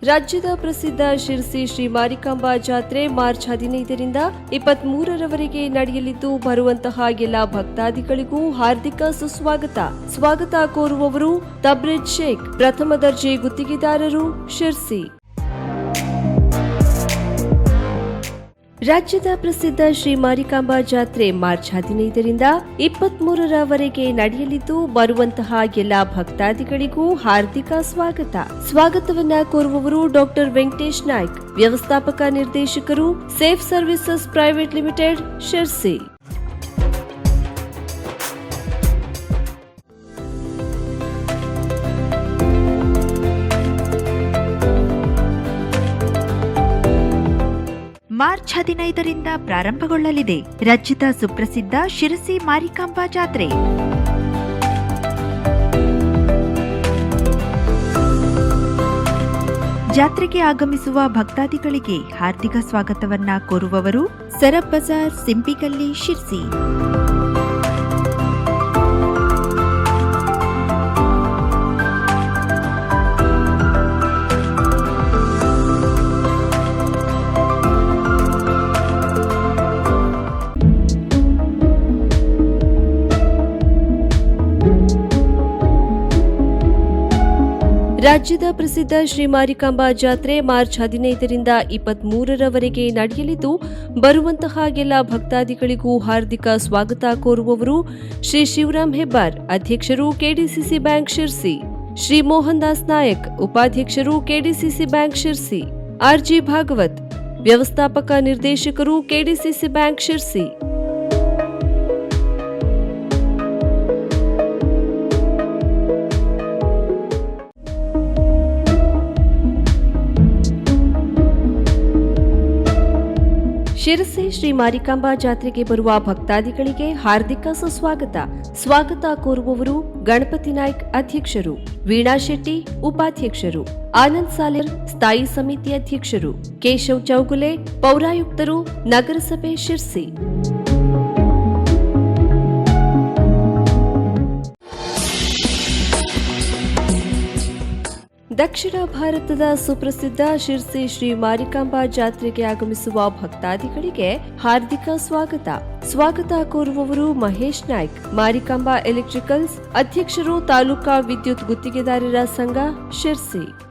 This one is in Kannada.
ರಾಜ್ಯದ ಪ್ರಸಿದ್ಧ ಶಿರಸಿ ಶ್ರೀ ಮಾರಿಕಾಂಬಾ ಜಾತ್ರೆ ಮಾರ್ಚ್ 15ರಿಂದ 23ರವರೆಗೆ ನಡೆಯಲಿದ್ದು ಬರುವಂತಹ ಎಲ್ಲ ಭಕ್ತಾದಿಗಳಿಗೂ ಹಾರ್ದಿಕ ಸ್ವಾಗತ ಕೋರುವವರು ತಬ್ರೇಜ್ ಶೇಖ್, ಪ್ರಥಮ ದರ್ಜೆ ಗುತ್ತಿಗೆದಾರರು, ಶಿರಸಿ. ರಾಜ್ಯದ ಪ್ರಸಿದ್ಧ ಶ್ರೀ ಮಾರಿಕಾಂಬಾ ಜಾತ್ರೆ ಮಾರ್ಚ್ 15ರಿಂದ 23ರವರೆಗೆ ನಡೆಯಲಿದ್ದು ಬರುವಂತಹ ಎಲ್ಲ ಭಕ್ತಾದಿಗಳಿಗೂ ಹಾರ್ದಿಕ ಸ್ವಾಗತವನ್ನ ಕೋರುವವರು ಡಾಕ್ಟರ್ ವೆಂಕಟೇಶ್ ನಾಯ್ಕ್, ವ್ಯವಸ್ಥಾಪಕ ನಿರ್ದೇಶಕರು, safe services private limited, Sirsi. March 15ರಿಂದ ಪ್ರಾರಂಭಗೊಳ್ಳಲಿದೆ ರಾಜ್ಯದ ಸುಪ್ರಸಿದ್ಧ ಶಿರಸಿ ಮಾರಿಕಾಂಬಾ ಜಾತ್ರೆ. ಜಾತ್ರೆಗೆ ಆಗಮಿಸುವ ಭಕ್ತಾದಿಗಳಿಗೆ ಹಾರ್ದಿಕ ಸ್ವಾಗತವನ್ನ ಕೋರುವವರು ಸರಬ್ ಬಜಾರ್, ಸಿಂಪಿಗಲ್ಲಿ, ಶಿರಸಿ. ರಾಜ್ಯದ ಪ್ರಸಿದ್ಧ ಶ್ರೀ ಮಾರಿಕಾಂಬಾ ಜಾತ್ರೆ ಮಾರ್ಚ್ 15ರಿಂದ 23ರವರೆಗೆ ನಡೆಯಲಿದ್ದು ಬರುವಂತಹ ಎಲ್ಲ ಭಕ್ತಾದಿಗಳಿಗೂ ಹಾರ್ದಿಕ ಸ್ವಾಗತ ಕೋರುವವರು ಶ್ರೀ ಶಿವರಾಮ್ ಹೆಬ್ಬಾರ್, ಅಧ್ಯಕ್ಷರು, ಕೆಡಿಸಿಸಿ ಬ್ಯಾಂಕ್, ಶಿರಸಿ. ಶ್ರೀ ಮೋಹನ್ ದಾಸ್ ನಾಯಕ್, ಉಪಾಧ್ಯಕ್ಷರು, ಕೆಡಿಸಿಸಿ ಬ್ಯಾಂಕ್, ಶಿರಸಿ. ಆರ್ಜಿ ಭಾಗವತ್, ವ್ಯವಸ್ಥಾಪಕ ನಿರ್ದೇಶಕರು, ಕೆಡಿಸಿಸಿ ಬ್ಯಾಂಕ್, ಶಿರಸಿ. ಶಿರಸಿ ಶ್ರೀ ಮಾರಿಕಾಂಬಾ ಜಾತ್ರೆಗೆ ಬರುವ ಭಕ್ತಾದಿಗಳಿಗೆ ಹಾರ್ದಿಕ ಸ್ವಾಗತ ಕೋರುವವರು ಗಣಪತಿ ನಾಯ್ಕ್, ಅಧ್ಯಕ್ಷರು, ವೀಣಾ ಶೆಟ್ಟಿ, ಉಪಾಧ್ಯಕ್ಷರು, ಆನಂದ್ ಸಾಲೇರ್, ಸ್ಥಾಯಿ ಸಮಿತಿ ಅಧ್ಯಕ್ಷರು, ಕೇಶವ್ ಚೌಗುಲೆ, ಪೌರಾಯುಕ್ತರು, ನಗರಸಭೆ, ಶಿರಸಿ. ದಕ್ಷಿಣ ಭಾರತದ ಸುಪ್ರಸಿದ್ಧ ಶಿರಸಿ ಶ್ರೀ ಮಾರಿಕಾಂಬಾ ಜಾತ್ರೆಗೆ ಆಗಮಿಸುವ ಭಕ್ತಾದಿಗಳಿಗೆ ಹಾರ್ದಿಕ ಸ್ವಾಗತ ಕೋರುವವರು ಮಹೇಶ್ ನಾಯ್ಕ್, ಮಾರಿಕಾಂಬಾ ಎಲೆಕ್ಟ್ರಿಕಲ್ಸ್, ಅಧ್ಯಕ್ಷರು, ತಾಲೂಕಾ ವಿದ್ಯುತ್ ಗುತ್ತಿಗೆದಾರರ ಸಂಘ, ಶಿರಸಿ.